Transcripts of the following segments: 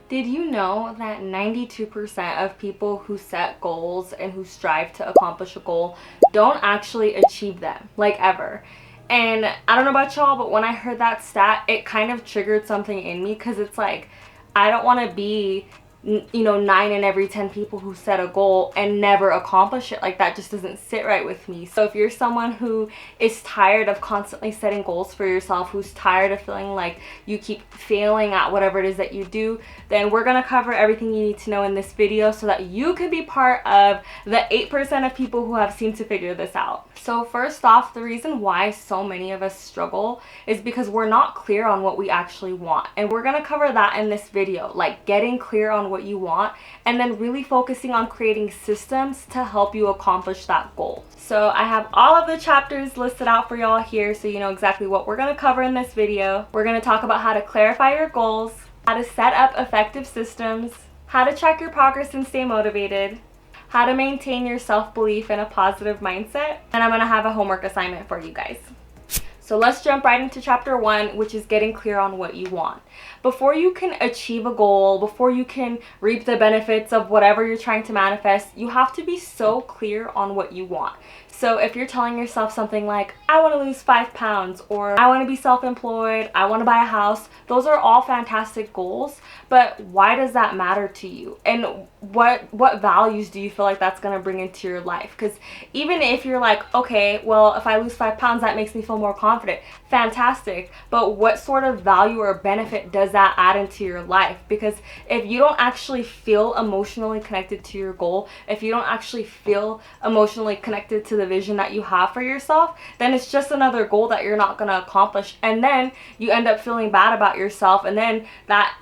Did you know that 92% of people who set goals and who strive to accomplish a goal don't actually achieve them, like ever? And I don't know about y'all, but when I heard that stat, it kind of triggered something in me because it's like, I don't want to be 9 in every 10 people who set a goal and never accomplish it. Like, that just doesn't sit right with me. So if you're someone who is tired of constantly setting goals for yourself, who's tired of feeling like you keep failing at whatever it is that you do, then we're going to cover everything you need to know in this video so that you can be part of the 8% of people who have seemed to figure this out. So first off, the reason why so many of us struggle is because we're not clear on what we actually want. And we're going to cover that in this video, like getting clear on what you want and then really focusing on creating systems to help you accomplish that goal. So I have all of the chapters listed out for y'all here so you know exactly what we're going to cover in this video. We're going to talk about how to clarify your goals, how to set up effective systems, how to track your progress and stay motivated, how to maintain your self-belief and a positive mindset, and I'm going to have a homework assignment for you guys. So let's jump right into chapter 1, which is getting clear on what you want. Before you can achieve a goal, before you can reap the benefits of whatever you're trying to manifest, you have to be so clear on what you want. So if you're telling yourself something like, I want to lose 5 pounds, or I want to be self-employed, I want to buy a house, those are all fantastic goals, but why does that matter to you? And what values do you feel like that's going to bring into your life? Because even if you're like, okay, well, if I lose 5 pounds, that makes me feel more confident. Fantastic. But what sort of value or benefit does that add into your life? Because if you don't actually feel emotionally connected to your goal, if you don't actually feel emotionally connected to the vision that you have for yourself, then it's just another goal that you're not going to accomplish. And then you end up feeling bad about yourself. And then that,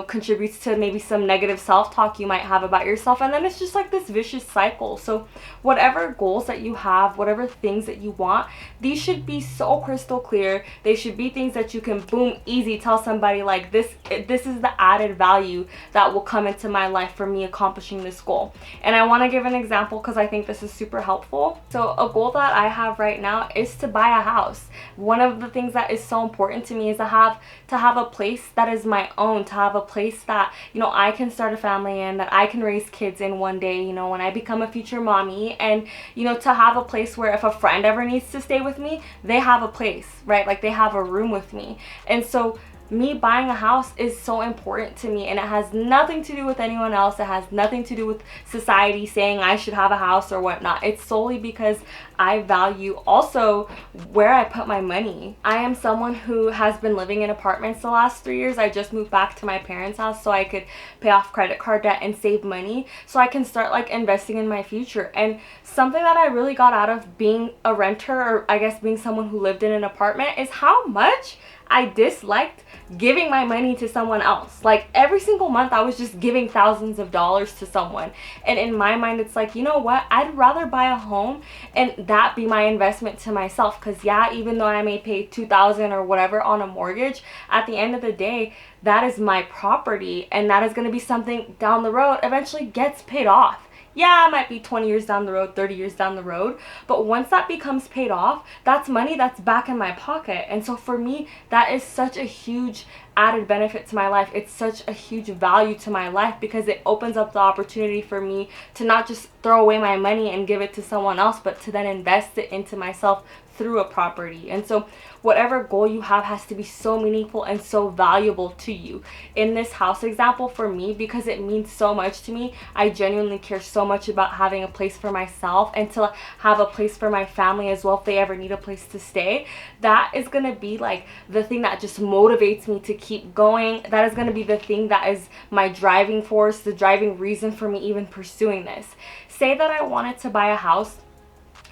contributes to maybe some negative self-talk you might have about yourself. And then it's just like this vicious cycle. So whatever goals that you have, whatever things that you want, these should be so crystal clear. They should be things that you can boom easy tell somebody like, this is the added value that will come into my life for me accomplishing this goal. And I want to give an example because I think this is super helpful. So a goal that I have right now is to buy a house. One of the things that is so important to me is to have a place that is my own, to have a place that I can start a family in, that I can raise kids in one day, when I become a future mommy, and to have a place where if a friend ever needs to stay with me, they have a place, right? Like they have a room with me. And so me buying a house is so important to me, and it has nothing to do with anyone else. It has nothing to do with society saying I should have a house or whatnot. It's solely because I value also where I put my money. I am someone who has been living in apartments the last 3 years. I just moved back to my parents' house so I could pay off credit card debt and save money so I can start like investing in my future. And something that I really got out of being a renter, or I guess being someone who lived in an apartment, is how much I disliked giving my money to someone else. Like every single month I was just giving thousands of dollars to someone. And in my mind it's like, you know what? I'd rather buy a home and that be my investment to myself. Because yeah, even though I may pay $2,000 or whatever on a mortgage, at the end of the day, that is my property, and that is going to be something down the road eventually gets paid off. Yeah, it might be 20 years down the road, 30 years down the road, but once that becomes paid off, that's money that's back in my pocket. And so for me, that is such a huge added benefit to my life. It's such a huge value to my life because it opens up the opportunity for me to not just throw away my money and give it to someone else, but to then invest it into myself through a property. And so whatever goal you have has to be so meaningful and so valuable to you. In this house example, for me, because it means so much to me, I genuinely care so much about having a place for myself and to have a place for my family as well if they ever need a place to stay. That is going to be like the thing that just motivates me to keep going. That is going to be the thing that is my driving force, the driving reason for me even pursuing this. Say that I wanted to buy a house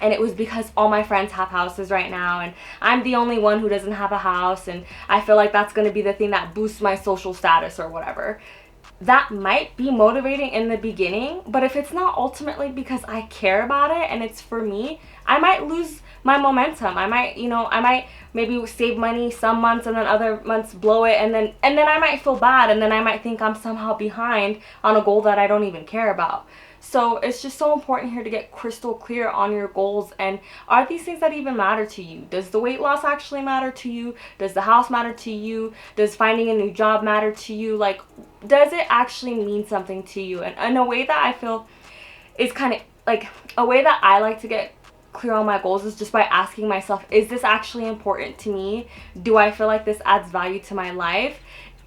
and it was because all my friends have houses right now and I'm the only one who doesn't have a house, and I feel like that's going to be the thing that boosts my social status or whatever. That might be motivating in the beginning, but if it's not ultimately because I care about it and it's for me, I might lose my momentum. I might maybe save money some months and then other months blow it, and then I might feel bad, and then I might think I'm somehow behind on a goal that I don't even care about. So it's just so important here to get crystal clear on your goals, and are these things that even matter to you? Does the weight loss actually matter to you? Does the house matter to you? Does finding a new job matter to you? Like, does it actually mean something to you? And in a way that I feel is kind of like a way that I like to get clear on my goals is just by asking myself, is this actually important to me? Do I feel like this adds value to my life?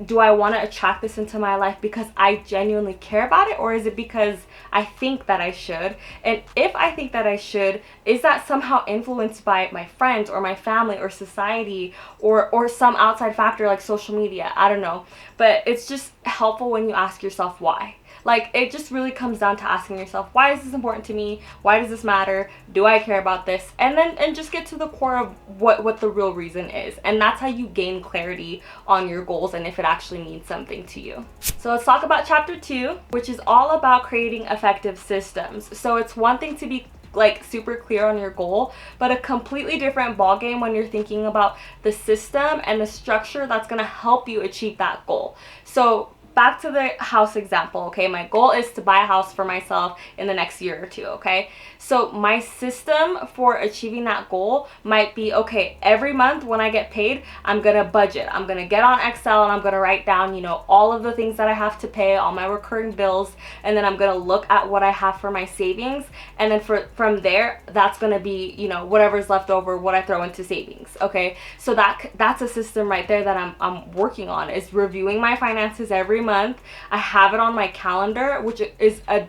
Do I want to attract this into my life because I genuinely care about it, or is it because I think that I should? And if I think that I should, is that somehow influenced by my friends or my family or society or some outside factor like social media? I don't know. But it's just helpful when you ask yourself why. Like, it just really comes down to asking yourself, why is this important to me? Why does this matter? Do I care about this? And just get to the core of what the real reason is. And that's how you gain clarity on your goals and if it actually means something to you. So let's talk about chapter 2, which is all about creating effective systems. So it's one thing to be like super clear on your goal, but a completely different ballgame when you're thinking about the system and the structure that's going to help you achieve that goal. So back to the house example, okay? My goal is to buy a house for myself in the next year or two, okay? So my system for achieving that goal might be, okay, every month when I get paid, I'm gonna budget. I'm gonna get on Excel and I'm gonna write down, you know, all of the things that I have to pay, all my recurring bills, and then I'm gonna look at what I have for my savings, and then from there, that's gonna be, you know, whatever's left over, what I throw into savings, okay? So that's a system right there that I'm working on, is reviewing my finances every month. I have it on my calendar, which is a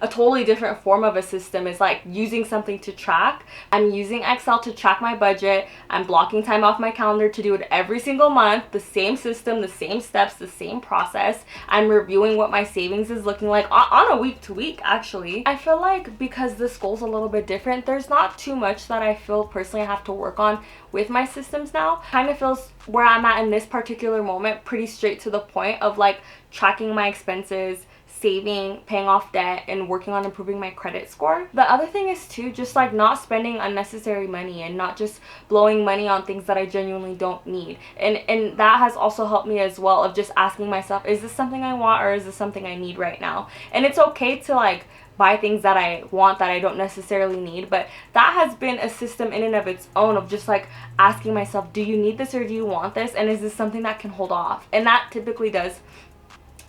totally different form of a system. It's like using something to track. I'm using Excel to track my budget. I'm blocking time off my calendar to do it every single month. The same system, the same steps, the same process. I'm reviewing what my savings is looking like on a week to week, actually. I feel like because this goal's a little bit different, there's not too much that I feel personally I have to work on with my systems now. Kind of feels where I'm at in this particular moment pretty straight to the point of like tracking my expenses, saving, paying off debt, and working on improving my credit score. The other thing is too, just like not spending unnecessary money and not just blowing money on things that I genuinely don't need. And that has also helped me as well, of just asking myself, is this something I want or is this something I need right now? And it's okay to like buy things that I want that I don't necessarily need, but that has been a system in and of its own of just like asking myself, do you need this or do you want this, and is this something that can hold off? And that typically does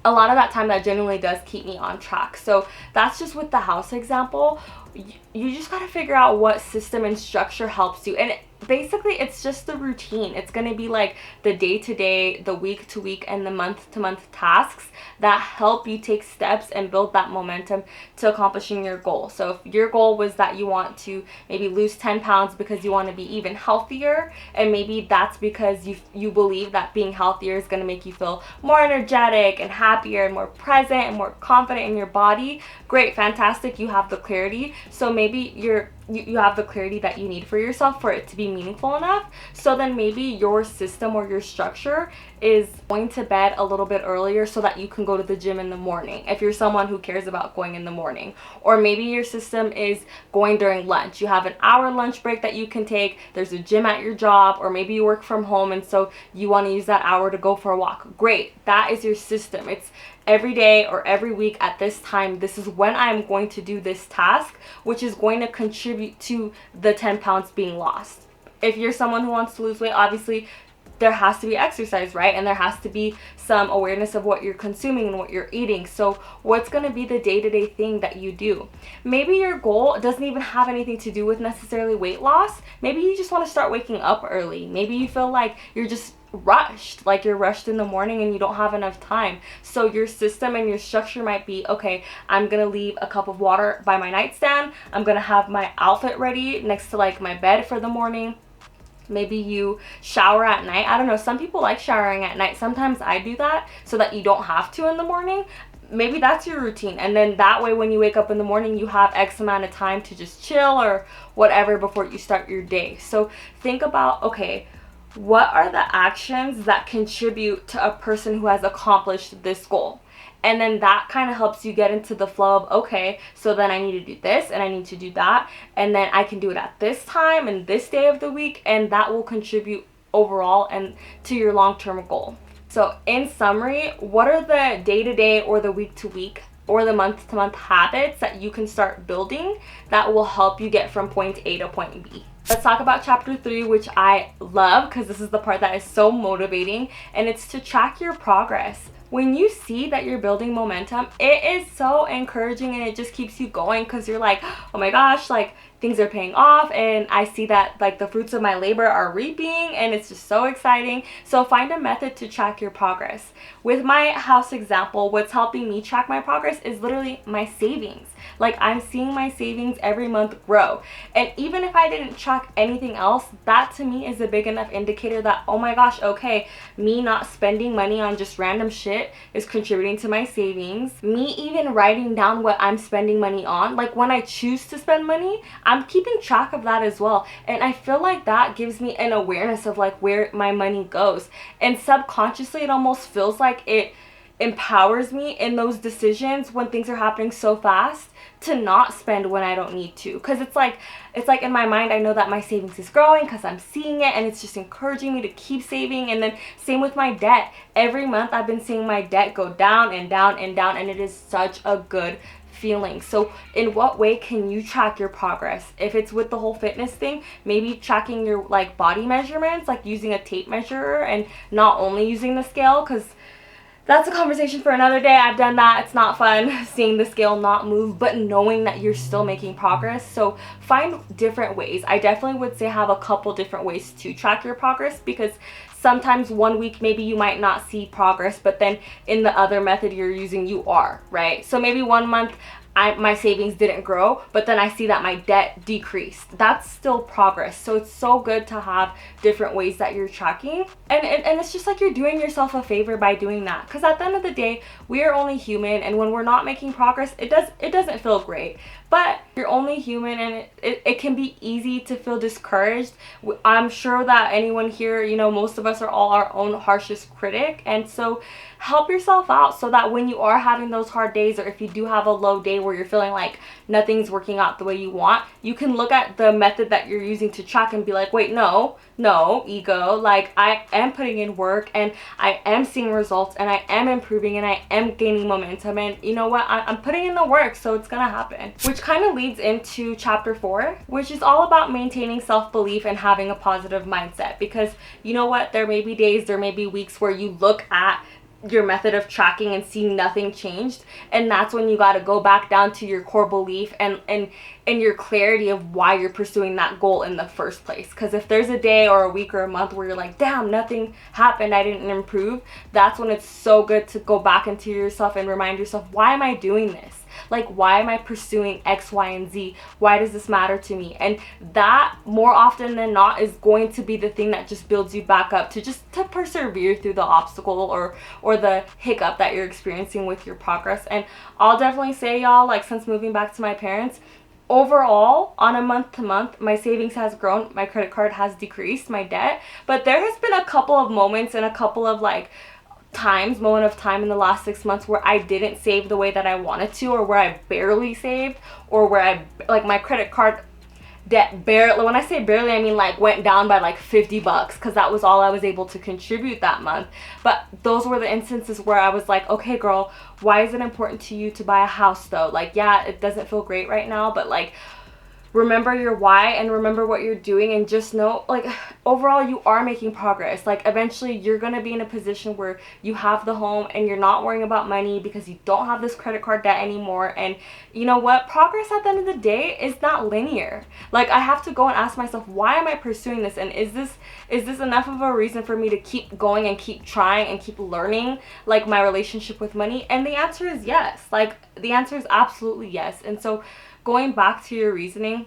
a lot of that time, that genuinely does keep me on track. So that's just with the house example. You just got to figure out what system and structure helps you, and basically it's just the routine. It's going to be like the day-to-day, the week-to-week, and the month-to-month tasks that help you take steps and build that momentum to accomplishing your goal. So if your goal was that you want to maybe lose 10 pounds because you want to be even healthier, and maybe that's because you believe that being healthier is going to make you feel more energetic and happier and more present and more confident in your body, great, fantastic, you have the clarity. So maybe you have the clarity that you need for yourself for it to be meaningful enough. So then maybe your system or your structure is going to bed a little bit earlier so that you can go to the gym in the morning, if you're someone who cares about going in the morning. Or maybe your system is going during lunch. You have an hour lunch break that you can take. There's a gym at your job, or maybe you work from home and so you want to use that hour to go for a walk. Great. That is your system. It's every day or every week at this time, this is when I'm going to do this task, which is going to contribute to the 10 pounds being lost. If you're someone who wants to lose weight, obviously there has to be exercise, right? And there has to be some awareness of what you're consuming and what you're eating. So what's going to be the day-to-day thing that you do? Maybe your goal doesn't even have anything to do with necessarily weight loss. Maybe you just want to start waking up early. Maybe you feel like you're just rushed, like you're rushed in the morning and you don't have enough time. So your system and your structure might be, okay, I'm gonna leave a cup of water by my nightstand. I'm gonna have my outfit ready next to like my bed for the morning. Maybe you shower at night. I don't know, some people like showering at night. Sometimes I do that so that you don't have to in the morning. Maybe that's your routine, and then that way when you wake up in the morning you have X amount of time to just chill or whatever before you start your day. So think about, okay, what are the actions that contribute to a person who has accomplished this goal? And then that kind of helps you get into the flow of, okay, so then I need to do this and I need to do that, and then I can do it at this time and this day of the week, and that will contribute overall and to your long-term goal. So in summary, what are the day-to-day or the week-to-week or the month-to-month habits that you can start building that will help you get from point A to point B. Let's talk about chapter 3, which I love because this is the part that is so motivating, and it's to track your progress. When you see that you're building momentum, it is so encouraging and it just keeps you going because you're like, oh my gosh, like things are paying off and I see that like the fruits of my labor are reaping, and it's just so exciting. So find a method to track your progress. With my house example, what's helping me track my progress is literally my savings. Like I'm seeing my savings every month grow. And even if I didn't track anything else, that to me is a big enough indicator that, oh my gosh, okay, me not spending money on just random shit is contributing to my savings. Me even writing down what I'm spending money on, like when I choose to spend money, I'm keeping track of that as well. And I feel like that gives me an awareness of like where my money goes. And subconsciously, it almost feels like it empowers me in those decisions when things are happening so fast to not spend when I don't need to, because it's like in my mind I know that my savings is growing because I'm seeing it, and it's just encouraging me to keep saving. And then same with my debt. Every month I've been seeing my debt go down and down and down, and it is such a good feeling. So in what way can you track your progress? If it's with the whole fitness thing, maybe tracking your like body measurements, like using a tape measure and not only using the scale, because that's a conversation for another day. I've done that. It's not fun seeing the scale not move, but knowing that you're still making progress. So find different ways. I definitely would say have a couple different ways to track your progress, because sometimes one week maybe you might not see progress, but then in the other method you're using you are, right? So maybe one month my savings didn't grow, but then I see that my debt decreased. That's still progress. So it's so good to have different ways that you're tracking. And it's just like you're doing yourself a favor by doing that. Because at the end of the day, we are only human, and when we're not making progress, it doesn't feel great. But you're only human, and it can be easy to feel discouraged. I'm sure that anyone here, you know, most of us are all our own harshest critic. And so help yourself out so that when you are having those hard days, or if you do have a low day where you're feeling like nothing's working out the way you want, you can look at the method that you're using to track and be like, wait, no, ego, like I am putting in work and I am seeing results and I am improving and I am gaining momentum, and you know what, I'm putting in the work, so it's gonna happen. Which kind of leads into chapter 4, which is all about maintaining self-belief and having a positive mindset. Because you know what, there may be days, there may be weeks where you look at your method of tracking and see nothing changed, and that's when you got to go back down to your core belief and your clarity of why you're pursuing that goal in the first place. Because if there's a day or a week or a month where you're like, damn, nothing happened, I didn't improve, that's when it's so good to go back into yourself and remind yourself, why am I doing this? Like, why am I pursuing X, Y, and Z? Why does this matter to me? And that, more often than not, is going to be the thing that just builds you back up to persevere through the obstacle or the hiccup that you're experiencing with your progress. And I'll definitely say, y'all, like, since moving back to my parents, overall, on a month-to-month, my savings has grown, my credit card has decreased, my debt. But there has been a couple of moments and a couple of, like, moment of time in the last 6 months where I didn't save the way that I wanted to, or where I barely saved, or where I, like, my credit card debt barely, when I say barely, I mean like went down by like $50, because that was all I was able to contribute that month. But those were the instances where I was like, okay girl, why is it important to you to buy a house though? Like, yeah, it doesn't feel great right now, but like, remember your why and remember what you're doing, and just know, like, overall you are making progress. Like, eventually you're gonna be in a position where you have the home and you're not worrying about money because you don't have this credit card debt anymore. And you know what, progress at the end of the day is not linear. Like, I have to go and ask myself, why am I pursuing this, and is this enough of a reason for me to keep going and keep trying and keep learning, like, my relationship with money? And the answer is yes. Like, the answer is absolutely yes. And so going back to your reasoning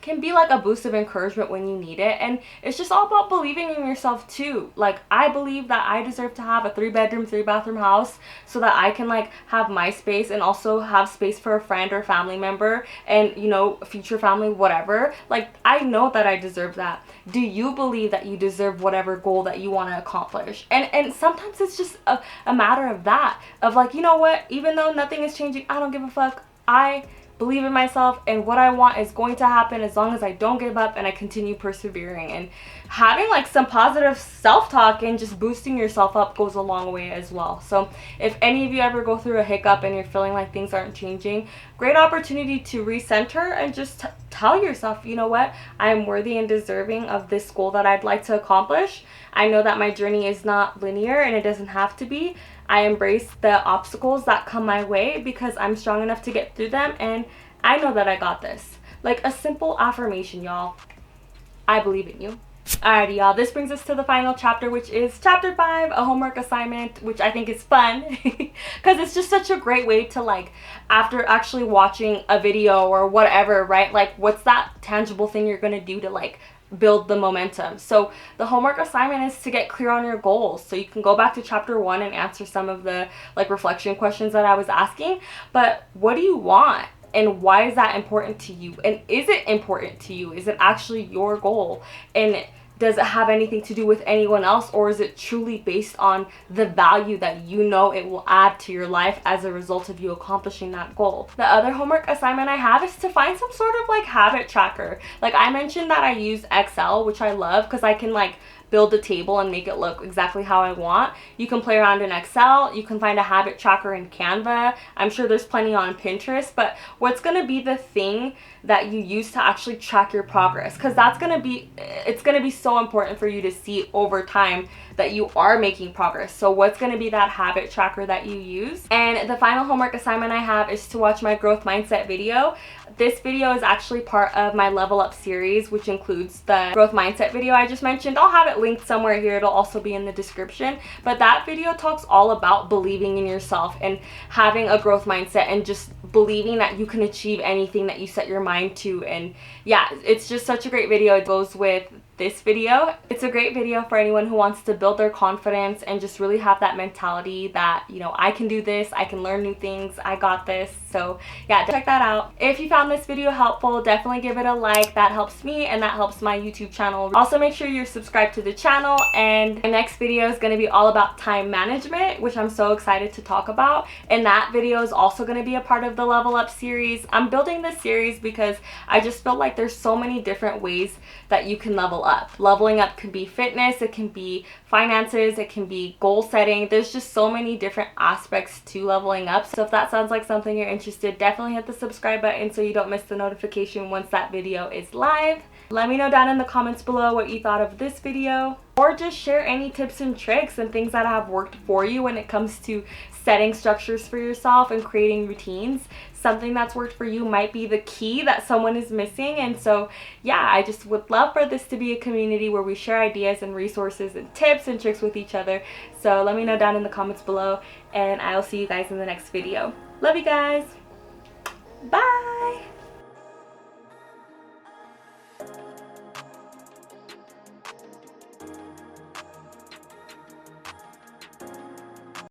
can be like a boost of encouragement when you need it. And it's just all about believing in yourself too. Like, I believe that I deserve to have a 3-bedroom, 3-bathroom house so that I can, like, have my space and also have space for a friend or family member and, you know, future family, whatever. Like, I know that I deserve that. Do you believe that you deserve whatever goal that you want to accomplish? And sometimes it's just a matter of that, of like, you know what, even though nothing is changing, I don't give a fuck. I believe in myself, and what I want is going to happen as long as I don't give up and I continue persevering. And having like some positive self-talk and just boosting yourself up goes a long way as well. So if any of you ever go through a hiccup and you're feeling like things aren't changing, great opportunity to recenter and just tell yourself, you know what, I am worthy and deserving of this goal that I'd like to accomplish. I know that my journey is not linear and it doesn't have to be. I embrace the obstacles that come my way because I'm strong enough to get through them, and I know that I got this. Like a simple affirmation, y'all. I believe in you. Alrighty, y'all, this brings us to the final chapter, which is chapter 5, a homework assignment, which I think is fun because it's just such a great way to, like, after actually watching a video or whatever, right, like, what's that tangible thing you're gonna do to, like, build the momentum. So the homework assignment is to get clear on your goals. So you can go back to chapter 1 and answer some of the, like, reflection questions that I was asking. But what do you want? And why is that important to you? And is it important to you? Is it actually your goal? And does it have anything to do with anyone else, or is it truly based on the value that you know it will add to your life as a result of you accomplishing that goal? The other homework assignment I have is to find some sort of like habit tracker. Like I mentioned that I use Excel, which I love because I can like build a table and make it look exactly how I want. You can play around in Excel. You can find a habit tracker in Canva. I'm sure there's plenty on Pinterest, but what's going to be the thing that you use to actually track your progress? Because it's going to be so important for you to see over time that you are making progress. So what's going to be that habit tracker that you use? And the final homework assignment I have is to watch my growth mindset video. This video is actually part of my level up series, which includes the growth mindset video I just mentioned. I'll have it linked somewhere here. It'll also be in the description. But that video talks all about believing in yourself and having a growth mindset and just believing that you can achieve anything that you set your mind to. And yeah, it's just such a great video. It goes with this video. It's a great video for anyone who wants to build their confidence and just really have that mentality that, you know, I can do this, I can learn new things, I got this. So yeah, check that out. If you found this video helpful, definitely give it a like. That helps me and that helps my YouTube channel. Also make sure you're subscribed to the channel, and the next video is going to be all about time management, which I'm so excited to talk about. And that video is also going to be a part of the level up series. I'm building this series because I just feel like there's so many different ways that you can level up. Leveling up can be fitness, it can be finances, it can be goal setting. There's just so many different aspects to leveling up. So if that sounds like something you're interested, definitely hit the subscribe button so you don't miss the notification once that video is live. Let me know down in the comments below what you thought of this video, or just share any tips and tricks and things that have worked for you when it comes to setting structures for yourself and creating routines. Something that's worked for you might be the key that someone is missing. And so yeah, I just would love for this to be a community where we share ideas and resources and tips and tricks with each other. So let me know down in the comments below, and I'll see you guys in the next video. Love you guys. Bye.